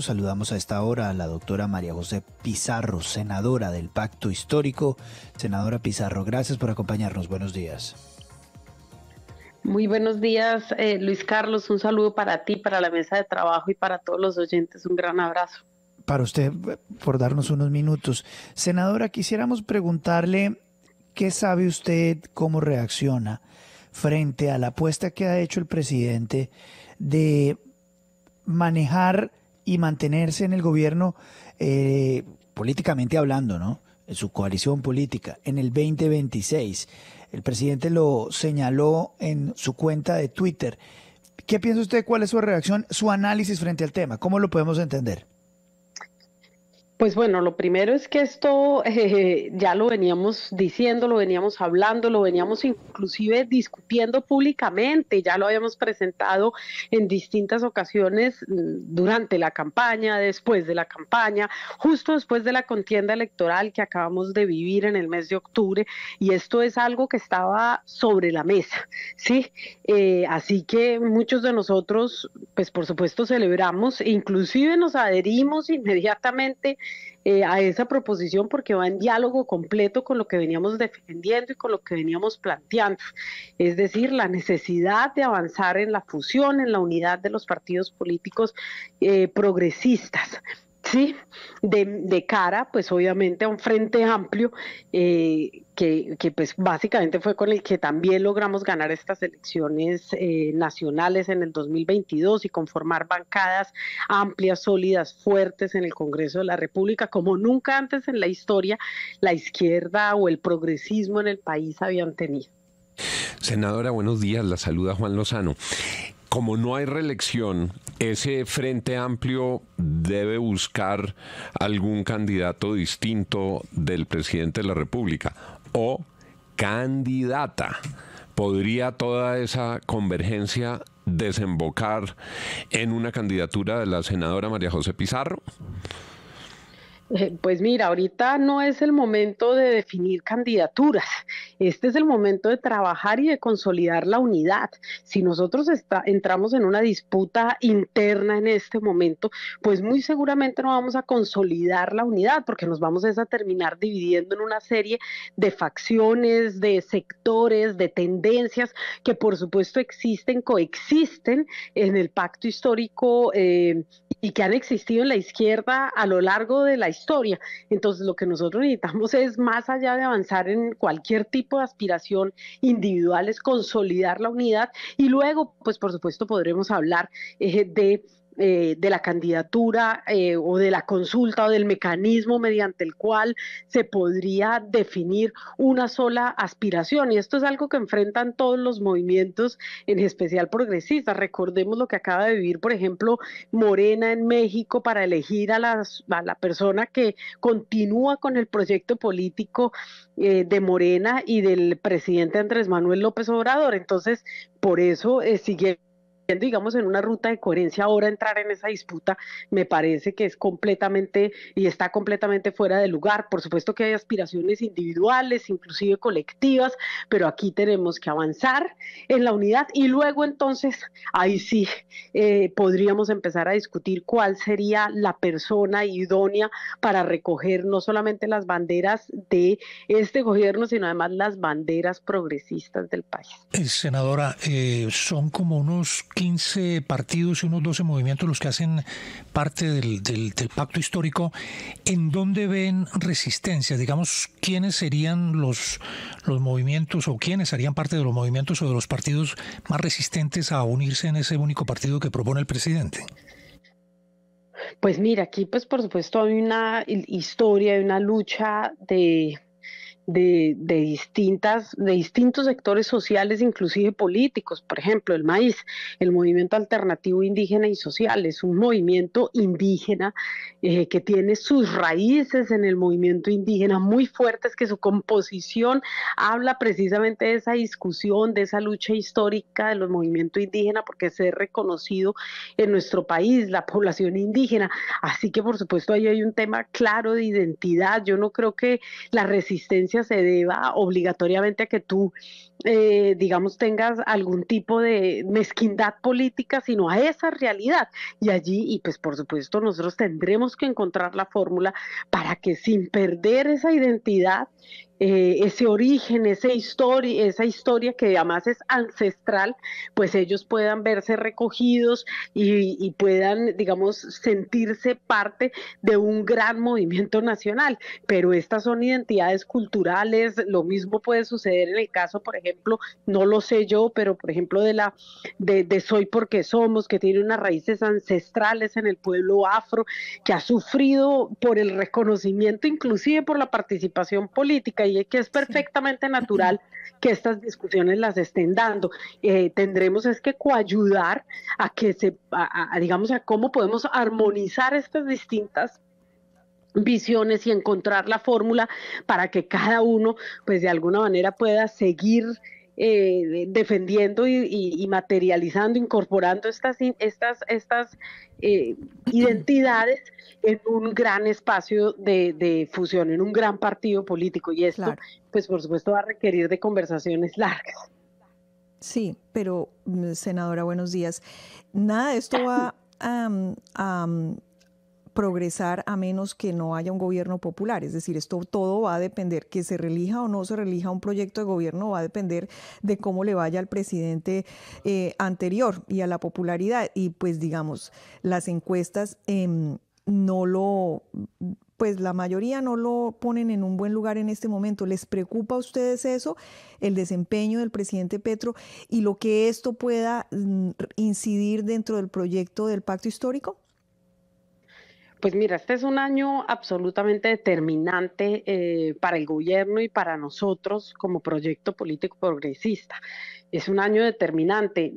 Saludamos a esta hora a la doctora María José Pizarro, senadora del Pacto Histórico. Senadora Pizarro, gracias por acompañarnos. Buenos días. Muy buenos días, Luis Carlos. Un saludo para ti, para la mesa de trabajo y para todos los oyentes. Un gran abrazo. Para usted, por darnos unos minutos. Senadora, quisiéramos preguntarle qué sabe usted, cómo reacciona frente a la apuesta que ha hecho el presidente de manejar y mantenerse en el gobierno políticamente hablando, ¿no? En su coalición política, en el 2026. El presidente lo señaló en su cuenta de Twitter. ¿Qué piensa usted? ¿Cuál es su reacción, su análisis frente al tema? ¿Cómo lo podemos entender? Pues bueno, lo primero es que esto ya lo veníamos diciendo, lo veníamos hablando, lo veníamos inclusive discutiendo públicamente, ya lo habíamos presentado en distintas ocasiones durante la campaña, después de la campaña, justo después de la contienda electoral que acabamos de vivir en el mes de octubre, y esto es algo que estaba sobre la mesa, ¿sí? Así que muchos de nosotros, pues por supuesto celebramos, e inclusive nos adherimos inmediatamente a esa proposición porque va en diálogo completo con lo que veníamos defendiendo y con lo que veníamos planteando, es decir, la necesidad de avanzar en la fusión, en la unidad de los partidos políticos progresistas. Sí, de cara, pues obviamente a un frente amplio que pues básicamente fue con el que también logramos ganar estas elecciones nacionales en el 2022 y conformar bancadas amplias, sólidas, fuertes en el Congreso de la República, como nunca antes en la historia la izquierda o el progresismo en el país habían tenido. Senadora, buenos días, la saluda Juan Lozano. Como no hay reelección, ese Frente Amplio debe buscar algún candidato distinto del presidente de la República o candidata. ¿Podría toda esa convergencia desembocar en una candidatura de la senadora María José Pizarro? Pues mira, ahorita no es el momento de definir candidaturas, este es el momento de trabajar y de consolidar la unidad. Si nosotros entramos en una disputa interna en este momento, pues muy seguramente no vamos a consolidar la unidad porque nos vamos a terminar dividiendo en una serie de facciones, de sectores, de tendencias que por supuesto existen, coexisten en el pacto histórico y que han existido en la izquierda a lo largo de la historia. Entonces lo que nosotros necesitamos es, más allá de avanzar en cualquier tipo de aspiración individual, es consolidar la unidad y luego, pues por supuesto, podremos hablar de la candidatura o de la consulta o del mecanismo mediante el cual se podría definir una sola aspiración, y esto es algo que enfrentan todos los movimientos, en especial progresistas. Recordemos lo que acaba de vivir, por ejemplo, Morena en México para elegir a la persona que continúa con el proyecto político de Morena y del presidente Andrés Manuel López Obrador. Entonces, por eso sigue, digamos, en una ruta de coherencia. Ahora entrar en esa disputa me parece que es completamente y está completamente fuera de lugar. Por supuesto que hay aspiraciones individuales, inclusive colectivas, pero aquí tenemos que avanzar en la unidad y luego entonces ahí sí podríamos empezar a discutir cuál sería la persona idónea para recoger no solamente las banderas de este gobierno, sino además las banderas progresistas del país. Senadora, son como unos 15 partidos y unos 12 movimientos los que hacen parte del pacto histórico. ¿En dónde ven resistencia? Digamos, ¿quiénes serían los movimientos o quiénes harían parte de los movimientos o de los partidos más resistentes a unirse en ese único partido que propone el presidente? Pues mira, aquí pues por supuesto hay una historia, hay una lucha de distintos sectores sociales, inclusive políticos. Por ejemplo, el MAIS, el Movimiento Alternativo Indígena y Social, es un movimiento indígena que tiene sus raíces en el movimiento indígena muy fuertes, que su composición habla precisamente de esa discusión, de esa lucha histórica de los movimientos indígenas, porque es reconocido en nuestro país la población indígena. Así que por supuesto ahí hay un tema claro de identidad. Yo no creo que la resistencia violencia se deba obligatoriamente a que tú, digamos, tengas algún tipo de mezquindad política, sino a esa realidad. Y allí, y pues por supuesto, nosotros tendremos que encontrar la fórmula para que sin perder esa identidad, ese origen, esa historia que además es ancestral, pues ellos puedan verse recogidos y puedan, digamos, sentirse parte de un gran movimiento nacional. Pero estas son identidades culturales. Lo mismo puede suceder en el caso, por ejemplo, no lo sé yo, pero por ejemplo de Soy Porque Somos, que tiene unas raíces ancestrales en el pueblo afro, que ha sufrido por el reconocimiento, inclusive por la participación política, y que es perfectamente natural que estas discusiones las estén dando. Tendremos es que coayudar a que digamos, a cómo podemos armonizar estas distintas visiones y encontrar la fórmula para que cada uno, pues de alguna manera pueda seguir defendiendo y materializando, incorporando estas identidades en un gran espacio de fusión, en un gran partido político. Y esto, claro, pues por supuesto va a requerir de conversaciones largas. Sí, pero senadora, buenos días. Nada de esto va a progresar a menos que no haya un gobierno popular. Es decir, esto todo va a depender, que se relija o no se relija un proyecto de gobierno, va a depender de cómo le vaya al presidente anterior y a la popularidad. Y pues digamos, las encuestas pues la mayoría no lo ponen en un buen lugar en este momento. ¿Les preocupa a ustedes eso, el desempeño del presidente Petro y lo que esto pueda incidir dentro del proyecto del pacto histórico? Pues mira, este es un año absolutamente determinante para el gobierno y para nosotros como proyecto político progresista. Es un año determinante.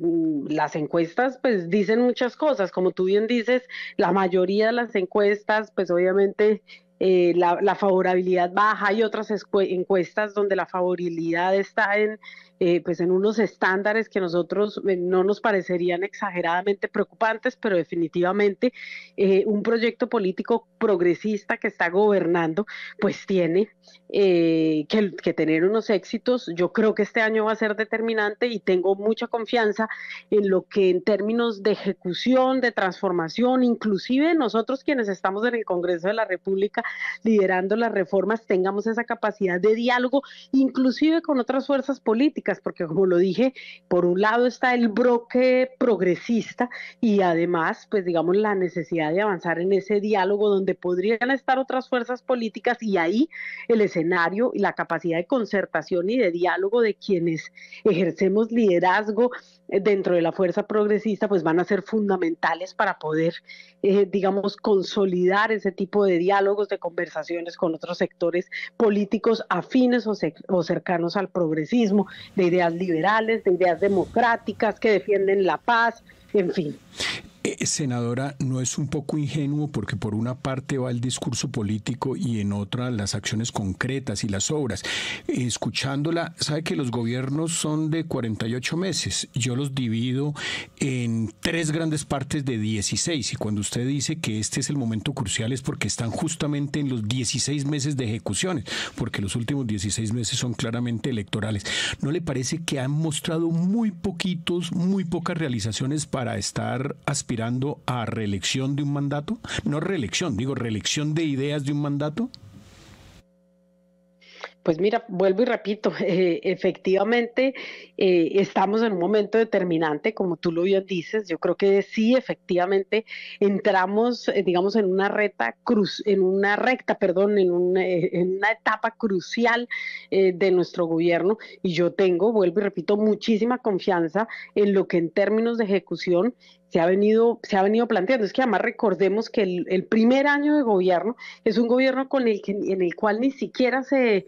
Las encuestas pues dicen muchas cosas, como tú bien dices, la mayoría de las encuestas pues obviamente la favorabilidad baja. Hay otras encuestas donde la favorabilidad está pues en unos estándares que a nosotros no nos parecerían exageradamente preocupantes, pero definitivamente un proyecto político progresista que está gobernando pues tiene que tener unos éxitos. Yo creo que este año va a ser determinante y tengo mucha confianza en lo que en términos de ejecución, de transformación, inclusive nosotros quienes estamos en el Congreso de la República liderando las reformas, tengamos esa capacidad de diálogo, inclusive con otras fuerzas políticas, porque como lo dije, por un lado está el bloque progresista y además, pues digamos, la necesidad de avanzar en ese diálogo donde podrían estar otras fuerzas políticas, y ahí el escenario y la capacidad de concertación y de diálogo de quienes ejercemos liderazgo dentro de la fuerza progresista, pues van a ser fundamentales para poder, digamos, consolidar ese tipo de diálogos, de conversaciones con otros sectores políticos afines o cercanos al progresismo, de ideas liberales, de ideas democráticas que defienden la paz, en fin. Senadora, ¿no es un poco ingenuo porque por una parte va el discurso político y en otra las acciones concretas y las obras? Escuchándola, sabe que los gobiernos son de 48 meses. Yo los divido en 3 grandes partes de 16 y cuando usted dice que este es el momento crucial es porque están justamente en los 16 meses de ejecuciones, porque los últimos 16 meses son claramente electorales. ¿No le parece que han mostrado muy pocas realizaciones para estar aspirando a reelección de un mandato? No reelección, digo reelección de ideas de un mandato. Pues mira, vuelvo y repito, efectivamente estamos en un momento determinante, como tú lo bien dices. Yo creo que sí, efectivamente entramos, digamos, en una en una etapa crucial de nuestro gobierno, y yo tengo, vuelvo y repito, muchísima confianza en lo que en términos de ejecución se ha venido planteando. Es que además recordemos que el primer año de gobierno es un gobierno en el cual ni siquiera se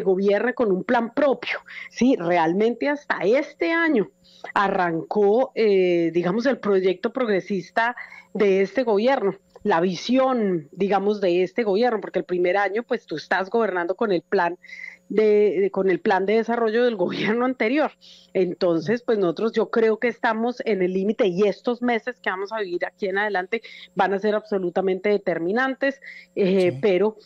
gobierna con un plan propio. Sí, realmente hasta este año arrancó, digamos, el proyecto progresista de este gobierno, la visión, digamos, de este gobierno, porque el primer año, pues tú estás gobernando con el plan con el plan de desarrollo del gobierno anterior. Entonces, pues nosotros yo creo que estamos en el límite y estos meses que vamos a vivir aquí en adelante van a ser absolutamente determinantes, pero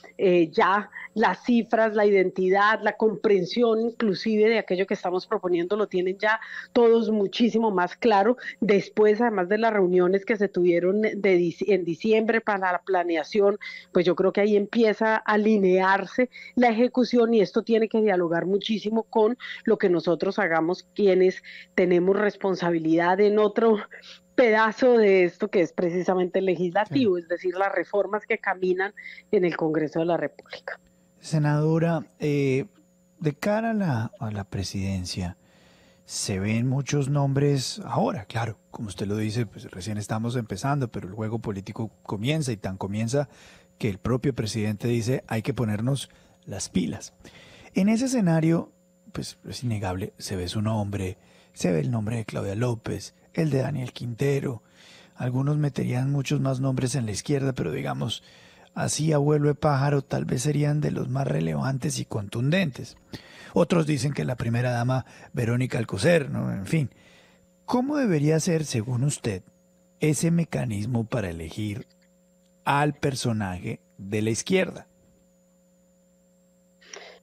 ya las cifras, la identidad, la comprensión inclusive de aquello que estamos proponiendo lo tienen ya todos muchísimo más claro después, además de las reuniones que se tuvieron en diciembre para la planeación, pues yo creo que ahí empieza a alinearse la ejecución y esto tiene que dialogar muchísimo con lo que nosotros hagamos quienes tenemos responsabilidad en otro pedazo de esto que es precisamente el legislativo, es decir, las reformas que caminan en el Congreso de la República. Senadora, de cara a la presidencia, se ven muchos nombres ahora, claro, como usted lo dice, pues recién estamos empezando, pero el juego político comienza y tan comienza que el propio presidente dice hay que ponernos las pilas. En ese escenario, pues es innegable, se ve su nombre, se ve el nombre de Claudia López, el de Daniel Quintero, algunos meterían muchos más nombres en la izquierda, pero digamos, así a vuelo de pájaro tal vez serían de los más relevantes y contundentes. Otros dicen que la primera dama Verónica Alcocer, ¿no? En fin, ¿cómo debería ser, según usted, ese mecanismo para elegir al personaje de la izquierda?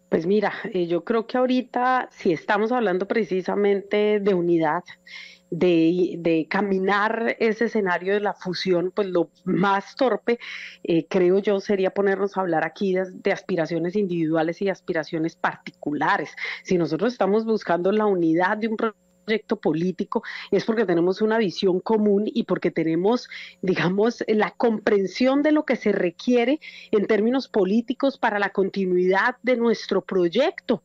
Pues mira, yo creo que ahorita si estamos hablando precisamente de unidad, de caminar ese escenario de la fusión, pues lo más torpe, creo yo, sería ponernos a hablar aquí de aspiraciones individuales y aspiraciones particulares. Si nosotros estamos buscando la unidad de un proyecto político es porque tenemos una visión común y porque tenemos, digamos, la comprensión de lo que se requiere en términos políticos para la continuidad de nuestro proyecto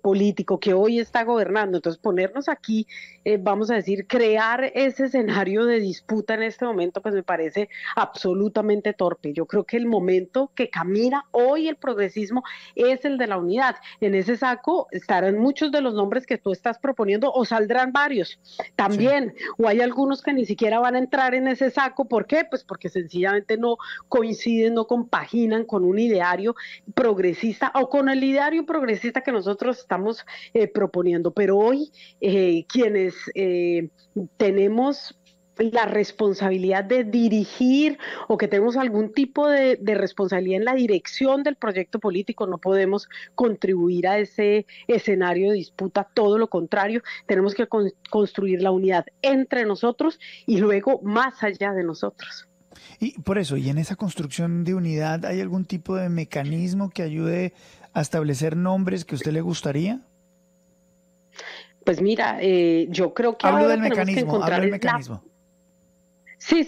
político que hoy está gobernando. Entonces, ponernos aquí, vamos a decir, crear ese escenario de disputa en este momento, pues me parece absolutamente torpe. Yo creo que el momento que camina hoy el progresismo es el de la unidad. En ese saco estarán muchos de los nombres que tú estás proponiendo o saldrán varios también, sí. O hay algunos que ni siquiera van a entrar en ese saco. ¿Por qué? Pues porque sencillamente no coinciden, no compaginan con un ideario progresista o con el ideario progresista que nosotros estamos proponiendo. Pero hoy quienes tenemos la responsabilidad de dirigir o que tenemos algún tipo de responsabilidad en la dirección del proyecto político, no podemos contribuir a ese escenario de disputa, todo lo contrario, tenemos que construir la unidad entre nosotros y luego más allá de nosotros. Y por eso, y en esa construcción de unidad, ¿hay algún tipo de mecanismo que ayude a establecer nombres que a usted le gustaría? Pues mira, yo creo que hablo ahora del tenemos mecanismo, que encontrar hablo del mecanismo. Sí,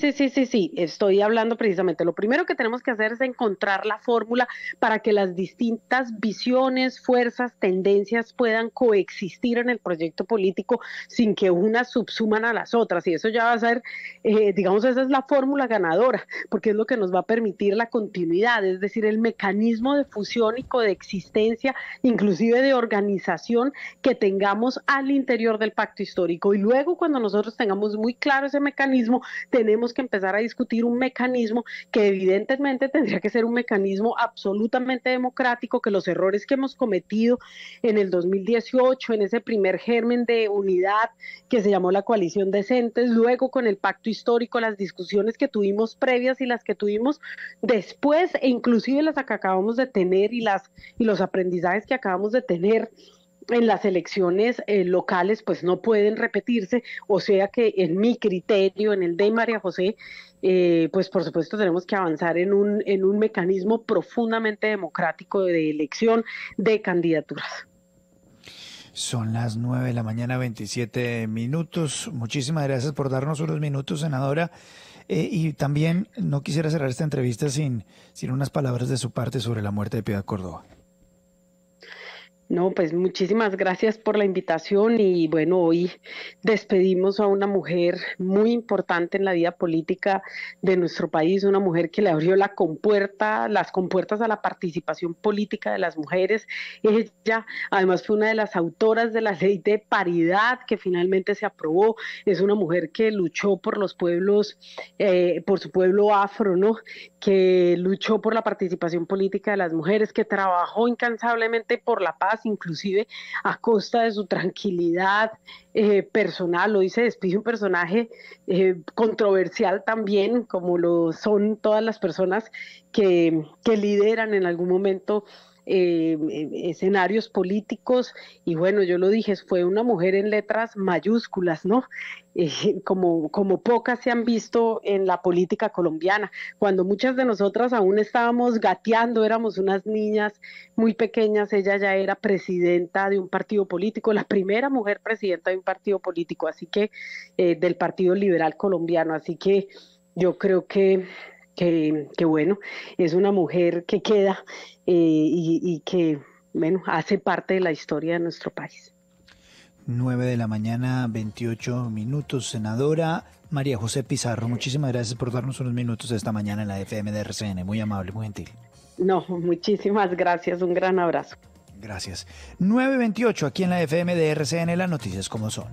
estoy hablando precisamente. Lo primero que tenemos que hacer es encontrar la fórmula para que las distintas visiones, fuerzas, tendencias puedan coexistir en el proyecto político sin que unas subsuman a las otras. Y eso ya va a ser, digamos, esa es la fórmula ganadora, porque es lo que nos va a permitir la continuidad, es decir, el mecanismo de fusión y coexistencia, inclusive de organización que tengamos al interior del pacto histórico. Y luego, cuando nosotros tengamos muy claro ese mecanismo, tenemos que empezar a discutir un mecanismo que evidentemente tendría que ser un mecanismo absolutamente democrático, que los errores que hemos cometido en el 2018, en ese primer germen de unidad que se llamó la coalición decentes, luego con el pacto histórico, las discusiones que tuvimos previas y las que tuvimos después, e inclusive las que acabamos de tener y los aprendizajes que acabamos de tener en las elecciones locales, pues no pueden repetirse, o sea que en mi criterio, en el de María José, pues por supuesto tenemos que avanzar en un mecanismo profundamente democrático de elección de candidaturas. Son las 9 de la mañana, 27 minutos. Muchísimas gracias por darnos unos minutos, senadora. Y también no quisiera cerrar esta entrevista sin unas palabras de su parte sobre la muerte de Piedad Córdoba. No, pues muchísimas gracias por la invitación y bueno, hoy despedimos a una mujer muy importante en la vida política de nuestro país, una mujer que le abrió las compuertas a la participación política de las mujeres. Ella además fue una de las autoras de la ley de paridad que finalmente se aprobó. Es una mujer que luchó por los pueblos, por su pueblo afro, ¿no? Que luchó por la participación política de las mujeres, que trabajó incansablemente por la paz, inclusive a costa de su tranquilidad personal. Hoy se despide un personaje controversial también, como lo son todas las personas que lideran en algún momento escenarios políticos, y bueno, yo lo dije, fue una mujer en letras mayúsculas, ¿no? Como pocas se han visto en la política colombiana, cuando muchas de nosotras aún estábamos gateando, éramos unas niñas muy pequeñas, ella ya era presidenta de un partido político, la primera mujer presidenta de un partido político, así que del Partido Liberal Colombiano, así que yo creo que bueno, es una mujer que queda y que, bueno, hace parte de la historia de nuestro país. 9 de la mañana, 28 minutos. Senadora María José Pizarro, muchísimas gracias por darnos unos minutos esta mañana en la FM de RCN. Muy amable, muy gentil. No, muchísimas gracias, un gran abrazo. Gracias. 9:28 aquí en la FM de RCN, las noticias como son.